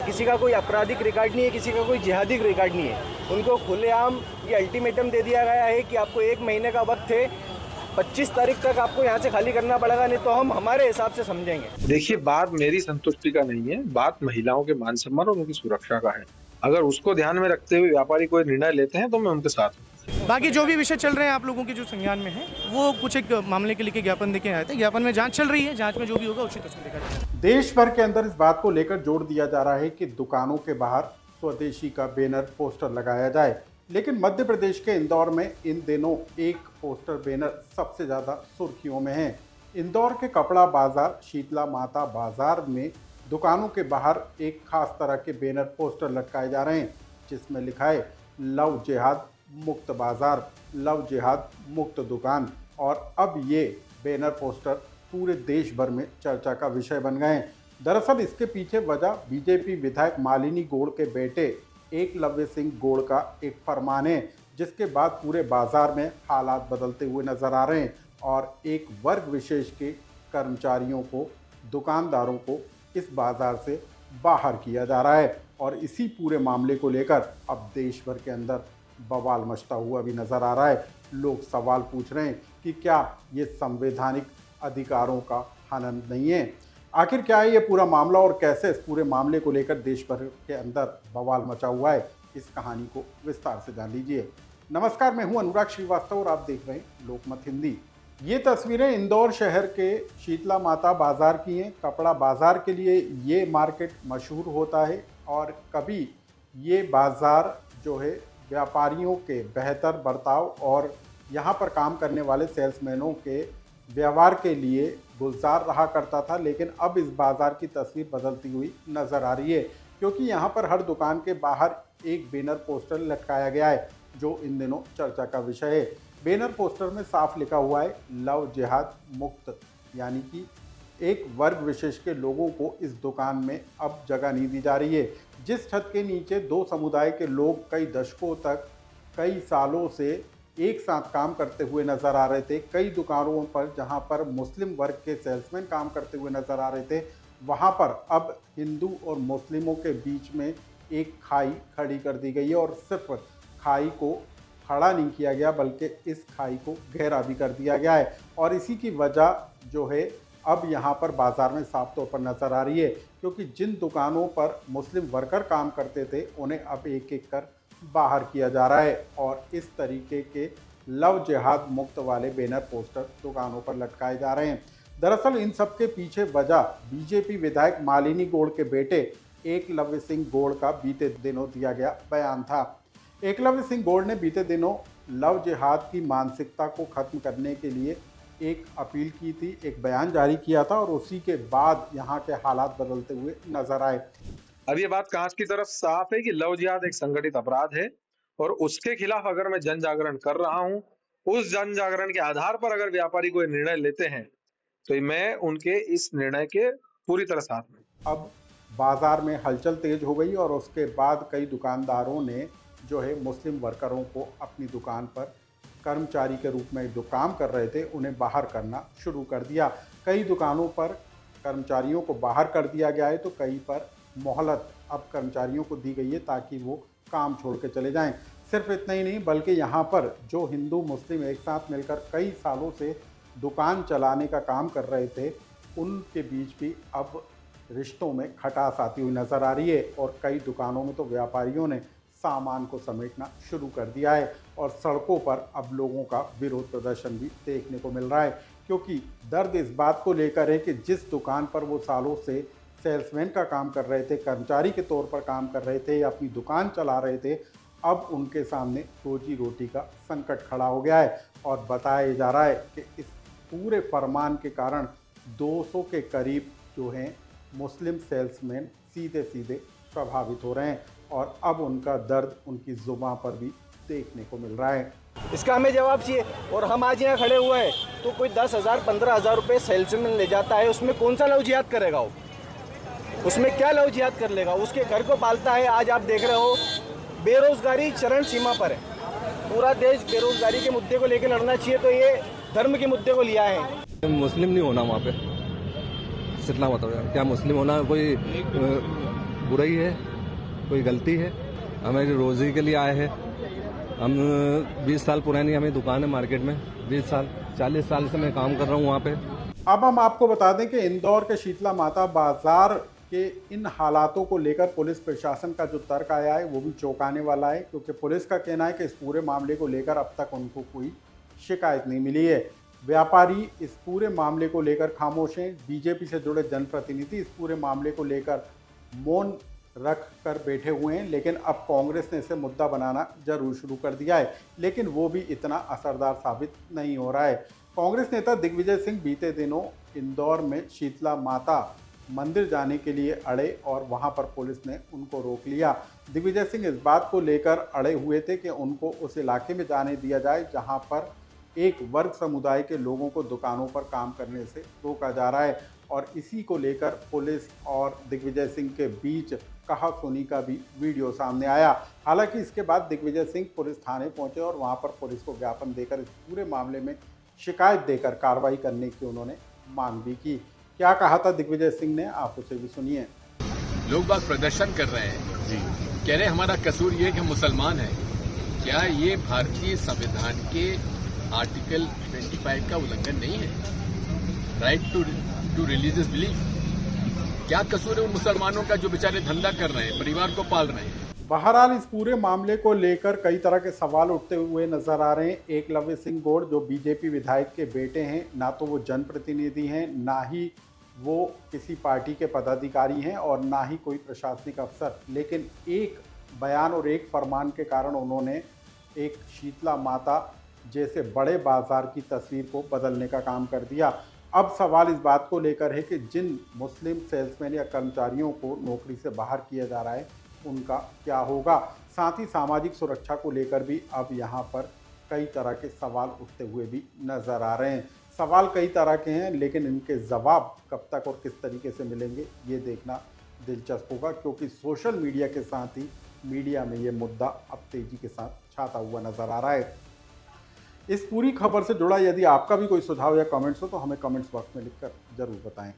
किसी का कोई आपराधिक रिकॉर्ड नहीं है, किसी का कोई जिहादी रिकॉर्ड नहीं है। उनको खुलेआम ये अल्टीमेटम दे दिया गया है कि आपको 1 महीने का वक्त है, 25 तारीख तक आपको यहाँ से खाली करना पड़ेगा, नहीं तो हम हमारे हिसाब से समझेंगे। देखिए, बात मेरी संतुष्टि का नहीं है, बात महिलाओं के मान सम्मान और उनकी सुरक्षा का है। अगर उसको ध्यान में रखते हुए व्यापारी कोई निर्णय लेते हैं तो मैं उनके साथ हूँ। बाकी जो भी विषय चल रहे हैं आप लोगों के जो संज्ञान में है, वो कुछ एक मामले के लेके ज्ञापन देके आए थे। ज्ञापन में जांच चल रही है, जांच में जो भी होगा उचित उसमें देखा जाएगा। देश भर के अंदर इस बात को लेकर जोर दिया जा रहा है कि दुकानों के बाहर स्वदेशी का बैनर पोस्टर लगाया जाए, लेकिन मध्य प्रदेश के इंदौर में इन दिनों एक पोस्टर बैनर सबसे ज़्यादा सुर्खियों में है। इंदौर के कपड़ा बाजार शीतला माता बाजार में दुकानों के बाहर एक खास तरह के बैनर पोस्टर लटकाए जा रहे हैं, जिसमें लिखा है लव जिहाद मुक्त बाजार, लव जिहाद मुक्त दुकान। और अब ये बैनर पोस्टर पूरे देश भर में चर्चा का विषय बन गए हैं। दरअसल इसके पीछे वजह बीजेपी विधायक मालिनी गौड़ के बेटे एकलव्य सिंह गौड़ का एक फरमान है, जिसके बाद पूरे बाजार में हालात बदलते हुए नजर आ रहे हैं और एक वर्ग विशेष के कर्मचारियों को, दुकानदारों को इस बाजार से बाहर किया जा रहा है। और इसी पूरे मामले को लेकर अब देश भर के अंदर बवाल मचता हुआ भी नजर आ रहा है। लोग सवाल पूछ रहे हैं कि क्या ये संवैधानिक अधिकारों का हनन नहीं है? आखिर क्या है ये पूरा मामला और कैसे इस पूरे मामले को लेकर देश भर के अंदर बवाल मचा हुआ है, इस कहानी को विस्तार से जान लीजिए। नमस्कार, मैं हूं अनुराग श्रीवास्तव और आप देख रहे हैं लोकमत हिंदी। ये तस्वीरें इंदौर शहर के शीतला माता बाजार की हैं। कपड़ा बाजार के लिए ये मार्केट मशहूर होता है और कभी ये बाजार जो है व्यापारियों के बेहतर बर्ताव और यहाँ पर काम करने वाले सेल्समैनों के व्यवहार के लिए गुलजार रहा करता था, लेकिन अब इस बाज़ार की तस्वीर बदलती हुई नज़र आ रही है, क्योंकि यहाँ पर हर दुकान के बाहर एक बैनर पोस्टर लटकाया गया है, जो इन दिनों चर्चा का विषय है। बैनर पोस्टर में साफ लिखा हुआ है लव जिहाद मुक्त, यानी कि एक वर्ग विशेष के लोगों को इस दुकान में अब जगह नहीं दी जा रही है। जिस छत के नीचे दो समुदाय के लोग कई दशकों तक, कई सालों से एक साथ काम करते हुए नजर आ रहे थे, कई दुकानों पर जहां पर मुस्लिम वर्ग के सेल्समैन काम करते हुए नजर आ रहे थे, वहां पर अब हिंदू और मुस्लिमों के बीच में एक खाई खड़ी कर दी गई है। और सिर्फ खाई को खड़ा नहीं किया गया, बल्कि इस खाई को गहरा भी कर दिया गया है। और इसी की वजह जो है अब यहाँ पर बाज़ार में साफ तौर पर नज़र आ रही है, क्योंकि जिन दुकानों पर मुस्लिम वर्कर काम करते थे उन्हें अब एक एक कर बाहर किया जा रहा है और इस तरीके के लव जिहाद मुक्त वाले बैनर पोस्टर दुकानों पर लटकाए जा रहे हैं। दरअसल इन सब के पीछे वजह बीजेपी विधायक मालिनी गौड़ के बेटे एकलव्य सिंह गौड़ का बीते दिनों दिया गया बयान था। एकलव्य सिंह गौड़ ने बीते दिनों लव जिहाद की मानसिकता को खत्म करने के लिए एक अपील की थी, एक बयान जारी किया था और उसी के बाद यहाँ के हालात बदलते हुए नजर आए। अब ये बात कांच की तरफ साफ है कि लव जिहाद एक संगठित अपराध है और उसके खिलाफ अगर मैं जन जागरण कर रहा हूं, उस जन जागरण के आधार पर अगर व्यापारी कोई निर्णय लेते हैं तो मैं उनके इस निर्णय के पूरी तरह साथ में। अब बाजार में हलचल तेज हो गई और उसके बाद कई दुकानदारों ने जो है मुस्लिम वर्करों को अपनी दुकान पर कर्मचारी के रूप में जो काम कर रहे थे उन्हें बाहर करना शुरू कर दिया। कई दुकानों पर कर्मचारियों को बाहर कर दिया गया है, तो कई पर मोहलत अब कर्मचारियों को दी गई है ताकि वो काम छोड़ के चले जाएं। सिर्फ इतना ही नहीं, बल्कि यहाँ पर जो हिंदू मुस्लिम एक साथ मिलकर कई सालों से दुकान चलाने का काम कर रहे थे, उनके बीच भी अब रिश्तों में खटास आती हुई नज़र आ रही है और कई दुकानों में तो व्यापारियों ने सामान को समेटना शुरू कर दिया है और सड़कों पर अब लोगों का विरोध प्रदर्शन भी देखने को मिल रहा है, क्योंकि दर्द इस बात को लेकर है कि जिस दुकान पर वो सालों से सेल्समैन का काम कर रहे थे, कर्मचारी के तौर पर काम कर रहे थे या अपनी दुकान चला रहे थे, अब उनके सामने रोजी रोटी का संकट खड़ा हो गया है। और बताया जा रहा है कि इस पूरे फरमान के कारण 200 के करीब जो हैं मुस्लिम सेल्समैन सीधे सीधे प्रभावित हो रहे हैं और अब उनका दर्द उनकी जुबान पर भी देखने को मिल रहा है। इसका हमें जवाब चाहिए। और हम आज यहाँ खड़े हुए हैं तो कोई 10,000 15,000 रुपये सेल्समैन ले जाता है, उसमें कौन सा लव जिहाद करेगा वो? उसमें क्या लव जिहाद कर लेगा? उसके घर को पालता है। आज आप देख रहे हो बेरोजगारी चरम सीमा पर है। पूरा देश बेरोजगारी के मुद्दे को लेकर लड़ना चाहिए, तो ये धर्म के मुद्दे को लिया है। मुस्लिम नहीं होना वहाँ पे, सिर्फ बताओ यार, क्या मुस्लिम होना कोई बुराई है, कोई गलती है। हमें रोजी के लिए आए हैं। हम 20 साल पुरानी हमें दुकान है मार्केट में, 20 साल 40 साल से मैं काम कर रहा हूँ वहाँ पे। अब हम आपको बता दें कि इंदौर के शीतला माता बाजार के इन हालातों को लेकर पुलिस प्रशासन का जो तर्क आया है वो भी चौंकाने वाला है, क्योंकि पुलिस का कहना है कि इस पूरे मामले को लेकर अब तक उनको कोई शिकायत नहीं मिली है। व्यापारी इस पूरे मामले को लेकर खामोश हैं। बीजेपी से जुड़े जनप्रतिनिधि इस पूरे मामले को लेकर मौन रख कर बैठे हुए हैं, लेकिन अब कांग्रेस ने इसे मुद्दा बनाना जरूर शुरू कर दिया है, लेकिन वो भी इतना असरदार साबित नहीं हो रहा है। कांग्रेस नेता दिग्विजय सिंह बीते दिनों इंदौर में शीतला माता मंदिर जाने के लिए अड़े और वहां पर पुलिस ने उनको रोक लिया। दिग्विजय सिंह इस बात को लेकर अड़े हुए थे कि उनको उस इलाके में जाने दिया जाए जहां पर एक वर्ग समुदाय के लोगों को दुकानों पर काम करने से रोका जा रहा है, और इसी को लेकर पुलिस और दिग्विजय सिंह के बीच कहा सुनी का भी वीडियो सामने आया। हालांकि इसके बाद दिग्विजय सिंह पुलिस थाने पहुंचे और वहां पर पुलिस को ज्ञापन देकर इस पूरे मामले में शिकायत देकर कार्रवाई करने की उन्होंने मांग भी की। क्या कहा था दिग्विजय सिंह ने, आप उसे भी सुनिए। लोग बाग प्रदर्शन कर रहे हैं जी, कह रहे हमारा कसूर ये कि मुसलमान है। क्या ये भारतीय संविधान के आर्टिकल 25 का उल्लंघन नहीं है? Right to religious belief. क्या कसूर है उन मुसलमानों का जो बेचारे धंधा कर रहे हैं, परिवार को पाल रहे हैं? बहरहाल इस पूरे मामले को लेकर कई तरह के सवाल उठते हुए नजर आ रहे हैं। एकलव्य सिंह गौड़ जो बीजेपी विधायक के बेटे हैं, ना तो वो जनप्रतिनिधि हैं, ना ही वो किसी पार्टी के पदाधिकारी हैं और ना ही कोई प्रशासनिक अफसर, लेकिन एक बयान और एक फरमान के कारण उन्होंने एक शीतला माता जैसे बड़े बाजार की तस्वीर को बदलने का काम कर दिया। अब सवाल इस बात को लेकर है कि जिन मुस्लिम सेल्समैन या कर्मचारियों को नौकरी से बाहर किया जा रहा है उनका क्या होगा। साथ ही सामाजिक सुरक्षा को लेकर भी अब यहाँ पर कई तरह के सवाल उठते हुए भी नजर आ रहे हैं। सवाल कई तरह के हैं, लेकिन इनके जवाब कब तक और किस तरीके से मिलेंगे ये देखना दिलचस्प होगा, क्योंकि सोशल मीडिया के साथ ही मीडिया में ये मुद्दा अब तेजी के साथ छाता हुआ नजर आ रहा है। इस पूरी खबर से जुड़ा यदि आपका भी कोई सुझाव या कमेंट्स हो तो हमें कमेंट्स बॉक्स में लिखकर जरूर बताएं।